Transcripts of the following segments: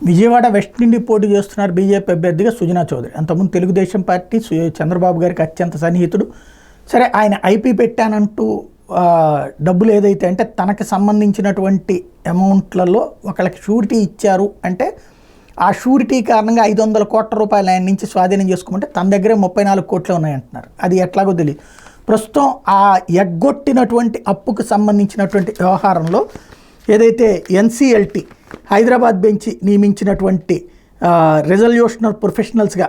Vijayawada west నుండి పోటీ చేస్తున్నారు బీజేపీ అభ్యర్థిగా సుజనా చౌదరి. అంతకుముందు తెలుగుదేశం పార్టీ చంద్రబాబు గారికి అత్యంత సన్నిహితుడు. సరే, ఆయన ఐపీ పెట్టానంటూ డబ్బులు ఏదైతే అంటే తనకు సంబంధించినటువంటి అమౌంట్లలో ఒకళ్ళకి షూరిటీ ఇచ్చారు అంటే ఆ షూరిటీ కారణంగా 500 కోట్ల రూపాయలు ఆయన నుంచి స్వాధీనం చేసుకుంటే తన దగ్గరే 34 కోట్లే ఉన్నాయంటున్నారు. అది ఎట్లాగో తెలియదు. ప్రస్తుతం ఆ ఎగ్గొట్టినటువంటి అప్పుకు సంబంధించినటువంటి వ్యవహారంలో ఏదైతే ఎన్సీఎల్టీ హైదరాబాద్ బెంచ్ నియమించినటువంటి రెజల్యూషనల్ ప్రొఫెషనల్స్గా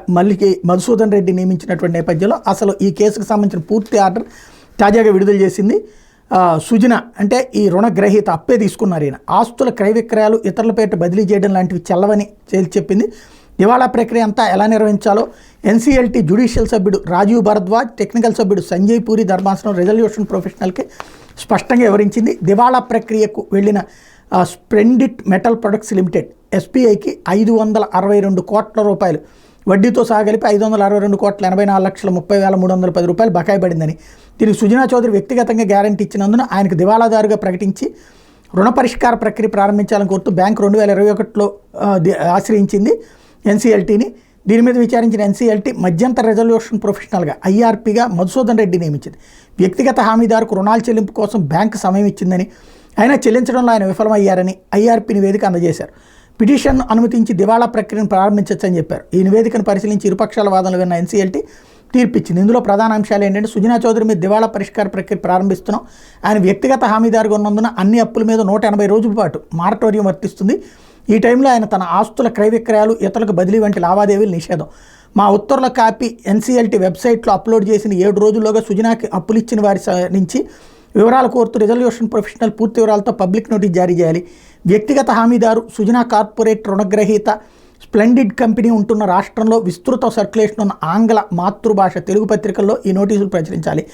మధుసూదన్ రెడ్డి నియమించినటువంటి నేపథ్యంలో అసలు ఈ కేసుకు సంబంధించిన పూర్తి ఆర్డర్ తాజాగా విడుదల చేసింది. సుజన అంటే ఈ రుణగ్రహీత అప్పే తీసుకున్నారు. ఈయన ఆస్తుల క్రయ విక్రయాలు ఇతరుల పేరిట బదిలీ చేయడం లాంటివి చెల్లవని చెప్పింది. దివాళా ప్రక్రియ అంతా ఎలా నిర్వహించాలో ఎన్సీఎల్టీ జ్యుడిషియల్ సభ్యుడు రాజీవ్ భరద్వాజ్, టెక్నికల్ సభ్యుడు సంజయ్ పూరి ధర్మాసనం రెజల్యూషన్ ప్రొఫెషనల్కి స్పష్టంగా వివరించింది. దివాళా ప్రక్రియకు వెళ్ళిన స్ప్లెండిడ్ మెటల్ ప్రొడక్ట్స్ లిమిటెడ్ ఎస్బీఐకి 562 కోట్ల రూపాయలు వడ్డీతో సహా కలిపి 562 కోట్ల 84,30,310 రూపాయలు బకాయి పడిందని, దీనికి సుజనా చౌదరి వ్యక్తిగతంగా గ్యారంటీ ఇచ్చినందున ఆయనకు దివాళాదారుగా ప్రకటించి రుణ పరిష్కార ప్రక్రియ ప్రారంభించాలని కోరుతూ బ్యాంకు 2021లో ఆశ్రయించింది ఎన్సీఎల్టీని. దీని మీద విచారించిన ఎన్సీఎల్టీ మధ్యంతర రెజల్యూషన్ ప్రొఫెషనల్గా ఐఆర్పీగా మధుసూదన్ రెడ్డి నియమించింది. వ్యక్తిగత హామీదారుకు రుణాల చెల్లింపు కోసం బ్యాంకు సమయం ఇచ్చిందని, అయినా చెల్లించడంలో ఆయన విఫలమయ్యారని ఐఆర్పీ నివేదిక అందజేశారు. పిటిషన్ అనుమతించి దివాళా ప్రక్రియను ప్రారంభించవచ్చని చెప్పారు. ఈ నివేదికను పరిశీలించి ఇరుపక్షాల వాదనలు విన్న ఎన్సీఎల్టీ తీర్పిచ్చింది. ఇందులో ప్రధాన అంశాలు ఏంటంటే సుజనా చౌదరి మీద దివాళా పరిష్కార ప్రక్రియ ప్రారంభిస్తున్నాం, ఆయన వ్యక్తిగత హామీదారుగా ఉన్నందున అన్ని అప్పుల మీద 180 రోజుల పాటు మారటోరియం వర్తిస్తుంది. ఈ టైంలో ఆయన తన ఆస్తుల క్రయ విక్రయాలు, ఇతరులకు బదిలీ వంటి లావాదేవీలు నిషేధం. మా ఉత్తర్వుల కాపీ ఎన్సీఎల్టీ వెబ్సైట్లో అప్లోడ్ చేసిన 7 రోజుల్లోగా సుజనాకి అప్పులు ఇచ్చిన వారి నుంచి వివరాలు కోరుతూ రెజల్యూషన్ ప్రొఫెషనల్ పూర్తి వివరాలతో పబ్లిక్ నోటీస్ జారీ చేయాలి. వ్యక్తిగత హామీదారు సుజనా కార్పొరేట్ రుణగ్రహీత స్ప్లెండిడ్ కంపెనీ ఉంటున్న రాష్ట్రంలో విస్తృత సర్క్యులేషన్ ఉన్న ఆంగ్ల మాతృభాష తెలుగు పత్రికల్లో ఈ నోటీసులు ప్రచురించాలి.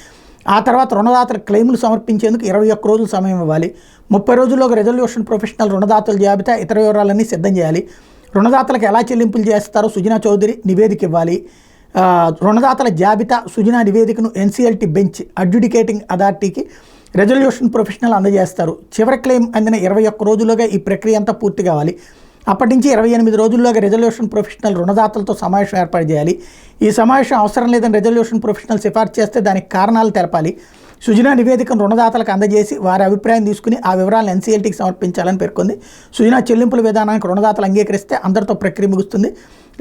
ఆ తర్వాత రుణదాతల క్లెయిములు సమర్పించేందుకు 21 రోజులు సమయం ఇవ్వాలి. 30 రోజుల్లోగా రెజల్యూషన్ ప్రొఫెషనల్ రుణదాతల జాబితా, ఇతర వివరాలన్నీ సిద్ధం చేయాలి. రుణదాతలకు ఎలా చెల్లింపులు చేస్తారో సుజనా చౌదరి నివేదిక ఇవ్వాలి. రుణదాతల జాబితా, సుజనా నివేదికను ఎన్సీఎల్టీ బెంచ్ అడ్జుడికేటింగ్ అథారిటీకి రెజల్యూషన్ ప్రొఫెషనల్ అందజేస్తారు. చివరి క్లెయిమ్ అందిన 21 రోజుల్లోగా ఈ ప్రక్రియ అంతా పూర్తి కావాలి. అప్పటి నుంచి 28 రోజుల్లోగా రెజల్యూషన్ ప్రొఫెషనల్ రుణదాతలతో సమావేశం ఏర్పాటు చేయాలి. ఈ సమావేశం అవసరం లేదని రెజల్యూషన్ ప్రొఫెషనల్ సిఫార్సు చేస్తే దానికి కారణాలు తెలపాలి. సుజనా నివేదికను రుణదాతలకు అందజేసి వారి అభిప్రాయం తీసుకుని ఆ వివరాలను ఎన్సీఎల్టీకి సమర్పించాలని పేర్కొంది. సుజనా చెల్లింపుల విధానానికి రుణదాతలు అంగీకరిస్తే అందరితో ప్రక్రియ ముగుస్తుంది.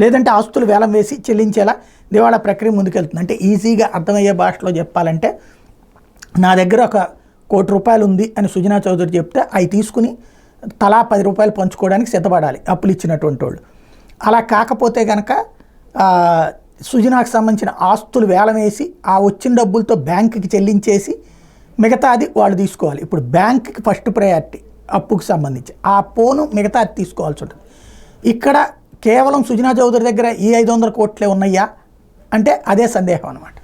లేదంటే ఆస్తులు వేలం వేసి చెల్లించేలా దివాళా ప్రక్రియ ముందుకెళ్తుంది. అంటే ఈజీగా అర్థమయ్యే భాషలో చెప్పాలంటే, నా దగ్గర 1 కోటి రూపాయలు ఉంది అని సుజనా చౌదరి చెప్తే అవి తీసుకుని తలా 10 రూపాయలు పంచుకోవడానికి సిద్ధపడాలి అప్పులు ఇచ్చినటువంటి వాళ్ళు. అలా కాకపోతే కనుక సుజనాకు సంబంధించిన ఆస్తులు వేలం వేసి ఆ వచ్చిన డబ్బులతో బ్యాంకుకి చెల్లించేసి మిగతాది వాళ్ళు తీసుకోవాలి. ఇప్పుడు బ్యాంకుకి ఫస్ట్ ప్రయారిటీ అప్పుకు సంబంధించి, ఆ పోను మిగతాది తీసుకోవాల్సి ఉంటుంది. ఇక్కడ కేవలం సుజనా చౌదరి దగ్గర ఈ 500 కోట్లే ఉన్నాయా అంటే అదే సందేహం అనమాట.